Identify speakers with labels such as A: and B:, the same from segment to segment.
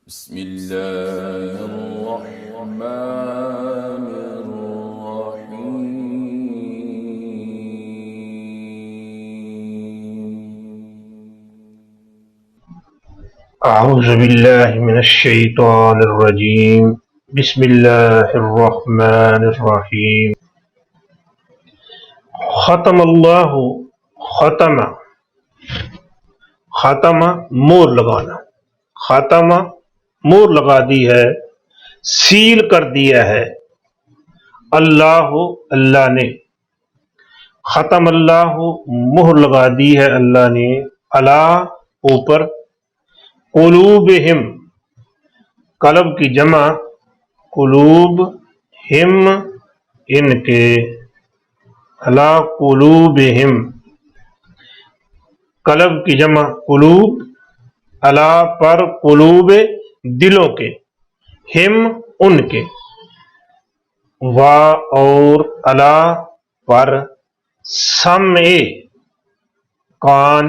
A: بسم الله الرحمن الرحيم.
B: أعوذ بالله من الشيطان الرجيم. بسم الله الرحمن الرحيم. ختم اللہ ختم ختم مور لگانا، ختم مور لگا دی ہے، سیل کر دیا ہے اللہ اللہ نے، ختم اللہ مہر لگا دی ہے اللہ نے، اللہ اوپر، قلوبہم قلب کی جمع قلوب، ہم ان کے، علی قلوبہم قلب کی جمع قلوب، علی پر، قلوب دلوں کے، ہم ان کے، وا اور علی پر، سمع کان،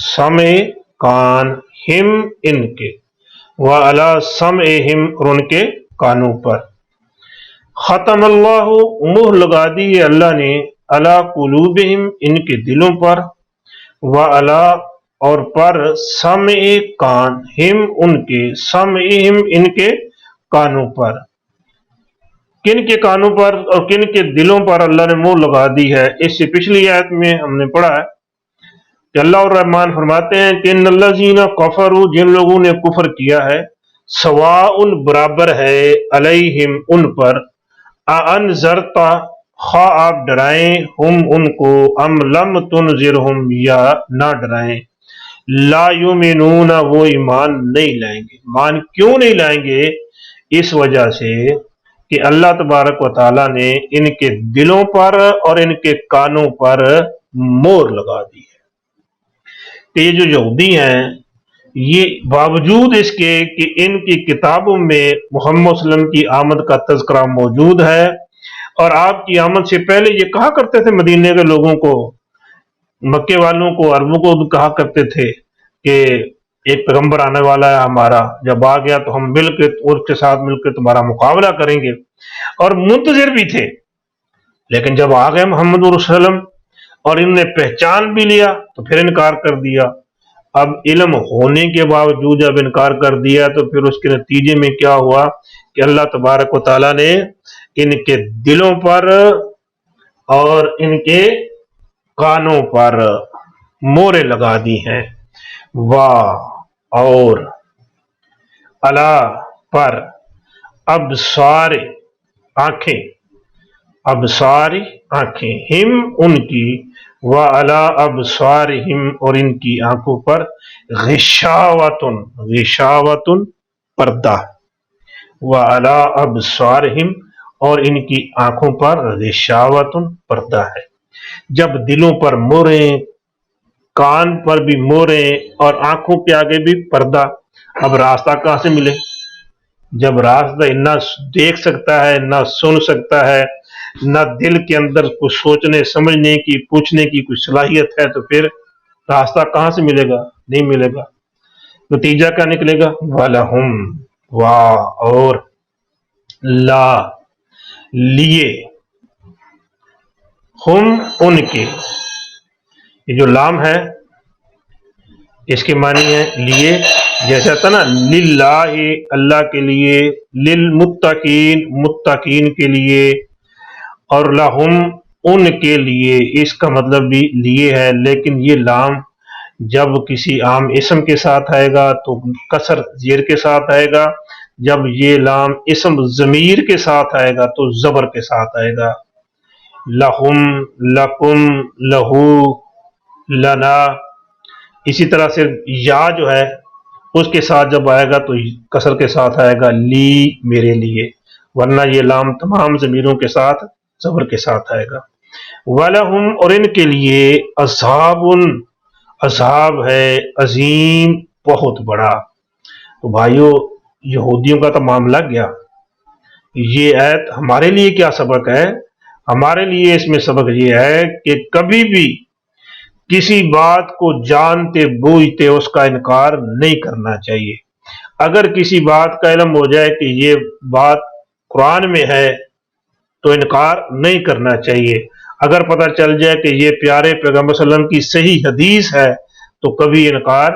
B: سمع کان، ہم ان کے، وعلی سمعہم اور ان کے کانوں پر، ختم اللہ مہر لگا دی ہے اللہ نے، علی قلوبہم ان کے دلوں پر، وعلی اور پر، سمع کان، ہم ان کے، سمعہم ان کے کانوں پر، کن کے کانوں پر اور کن کے دلوں پر اللہ نے مہر لگا دی ہے؟ اس سے پچھلی آیت میں ہم نے پڑھا ہے کہ اللہ الرحمن فرماتے ہیں کہ ان الذین کفروا، جن لوگوں نے کفر کیا ہے، سواء برابر ہے، علیہم ان پر، انذرتا خواہ آپ ڈرائیں، ہم ان کو، ام لم تنذرہم یا نہ ڈرائیں، لا یؤمنون وہ ایمان نہیں لائیں گے۔ ایمان کیوں نہیں لائیں گے؟ اس وجہ سے کہ اللہ تبارک و تعالی نے ان کے دلوں پر اور ان کے کانوں پر مہر لگا دی ہے۔ کہ یہ جو یہودی ہیں، یہ باوجود اس کے کہ ان کی کتابوں میں محمد صلی اللہ علیہ وسلم کی آمد کا تذکرہ موجود ہے، اور آپ کی آمد سے پہلے یہ کہا کرتے تھے مدینے کے لوگوں کو، مکے والوں کو، عربوں کو کہا کرتے تھے کہ ایک پیغمبر آنے والا ہے ہمارا، جب آ گیا تو ہم مل کے اس کے ساتھ مل کے تمہارا مقابلہ کریں گے، اور منتظر بھی تھے۔ لیکن جب آ گئے محمد رسول اللہ علیہ وسلم اور انہوں نے پہچان بھی لیا تو پھر انکار کر دیا۔ اب علم ہونے کے باوجود جب انکار کر دیا تو پھر اس کے نتیجے میں کیا ہوا کہ اللہ تبارک و تعالیٰ نے ان کے دلوں پر اور ان کے کانوں پر مہریں لگا دی ہیں، واہ اور علی پر، ابصار آنکھیں، ابصار آنکھیں، ہم ان کی، وعلی ابصارہم اور ان کی آنکھوں پر، غشاوۃ غشاوۃ پردہ، وعلی ابصارہم اور ان کی آنکھوں پر غشاوۃ پردہ ہے۔ جب دلوں پر مہریں، کان پر بھی مہریں اور آنکھوں کے آگے بھی پردہ، اب راستہ کہاں سے ملے؟ جب راستہ نہ دیکھ سکتا ہے، نہ سن سکتا ہے، نہ دل کے اندر کچھ سوچنے سمجھنے کی پوچھنے کی کوئی صلاحیت ہے، تو پھر راستہ کہاں سے ملے گا؟ نہیں ملے گا۔ نتیجہ کیا نکلے گا؟ وَلَهُمْ واہ اور لا لیے، ہم ان کے، یہ جو لام ہے اس کے معنی ہے لیے، جیسا تھا نا للہ اللہ کے لیے، للمتقین متقین کے لیے، اور لہم ان کے لیے، اس کا مطلب بھی لیے ہے، لیکن یہ لام جب کسی عام اسم کے ساتھ آئے گا تو کسر زیر کے ساتھ آئے گا، جب یہ لام اسم ضمیر کے ساتھ آئے گا تو زبر کے ساتھ آئے گا۔ لہم، لکم، لہو، لنا، اسی طرح سے یا جو ہے اس کے ساتھ جب آئے گا تو کسر کے ساتھ آئے گا، لی میرے لیے، ورنہ یہ لام تمام ضمیروں کے ساتھ زبر کے ساتھ آئے گا۔ وَلَهُمْ اور ان کے لیے، عذاب عذاب ہے، عظیم بہت بڑا۔ تو بھائیو، یہودیوں کا تو معاملہ گیا، یہ آیت ہمارے لیے کیا سبق ہے؟ ہمارے لیے اس میں سبق یہ ہے کہ کبھی بھی کسی بات کو جانتے بوجھتے اس کا انکار نہیں کرنا چاہیے۔ اگر کسی بات کا علم ہو جائے کہ یہ بات قرآن میں ہے تو انکار نہیں کرنا چاہیے۔ اگر پتہ چل جائے کہ یہ پیارے پیغمبر صلی اللہ علیہ وسلم کی صحیح حدیث ہے تو کبھی انکار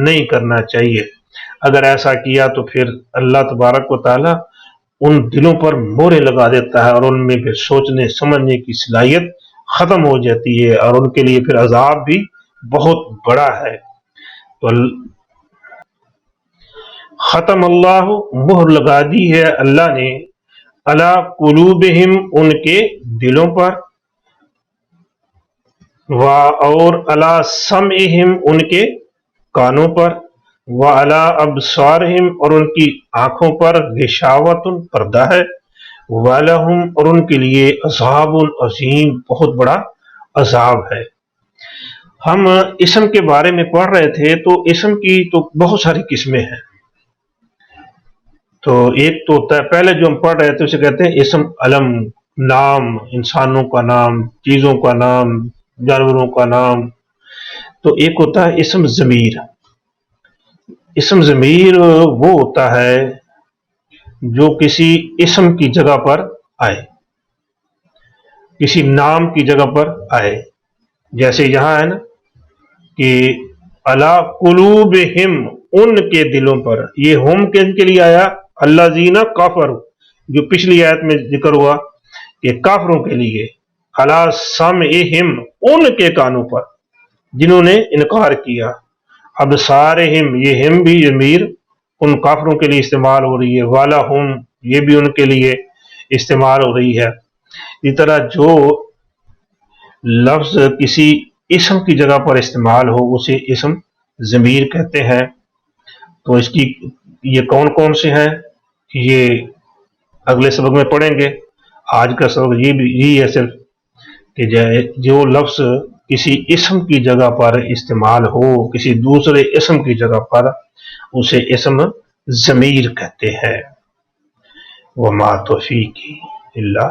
B: نہیں کرنا چاہیے۔ اگر ایسا کیا تو پھر اللہ تبارک و تعالی ان دلوں پر مہریں لگا دیتا ہے اور ان میں پھر سوچنے سمجھنے کی صلاحیت ختم ہو جاتی ہے، اور ان کے لیے پھر عذاب بھی بہت بڑا ہے۔ تو ختم اللہ، مہر لگا دی ہے اللہ نے، علی قلوبہم، ان کے دلوں پر، اور علی سمعہم، ان کے کانوں پر، وعلی ابصارہم، اور ان کی آنکھوں پر، غشاوۃ، پردہ ہے، وَلَهُمْ، اور ان کے لیے عذاب عظیم، بہت بڑا عذاب ہے۔ ہم اسم کے بارے میں پڑھ رہے تھے تو اسم کی تو بہت ساری قسمیں ہیں۔ تو ایک تو ہوتا ہے، پہلے جو ہم پڑھ رہے تھے اسے کہتے ہیں اسم علم، نام، انسانوں کا نام، چیزوں کا نام، جانوروں کا نام۔ تو ایک ہوتا ہے اسم ضمیر۔ اسم ضمیر وہ ہوتا ہے جو کسی اسم کی جگہ پر آئے، کسی نام کی جگہ پر آئے، جیسے یہاں ہے نا کہ علی قلوبہم، ان کے دلوں پر، یہ ہم کن کے لیے آیا؟ الذین کفروا، جو پچھلی آیت میں ذکر ہوا کہ کافروں کے لیے، علی سمعہم، ان کے کانوں پر جنہوں نے انکار کیا، ابصارہم، یہ ہم بھی ضمیر ان کافروں کے لیے استعمال ہو رہی ہے، وَلَهُمْ، یہ بھی ان کے لیے استعمال ہو رہی ہے۔ اس طرح جو لفظ کسی اسم کی جگہ پر استعمال ہو اسے اسم ضمیر کہتے ہیں۔ تو اس کی یہ کون کون سے ہیں یہ اگلے سبق میں پڑھیں گے۔ آج کا سبق یہی ہے صرف کہ جو لفظ کسی اسم کی جگہ پر استعمال ہو، کسی دوسرے اسم کی جگہ پر، اسے اسم ضمیر کہتے ہیں۔ وما توفیقی الا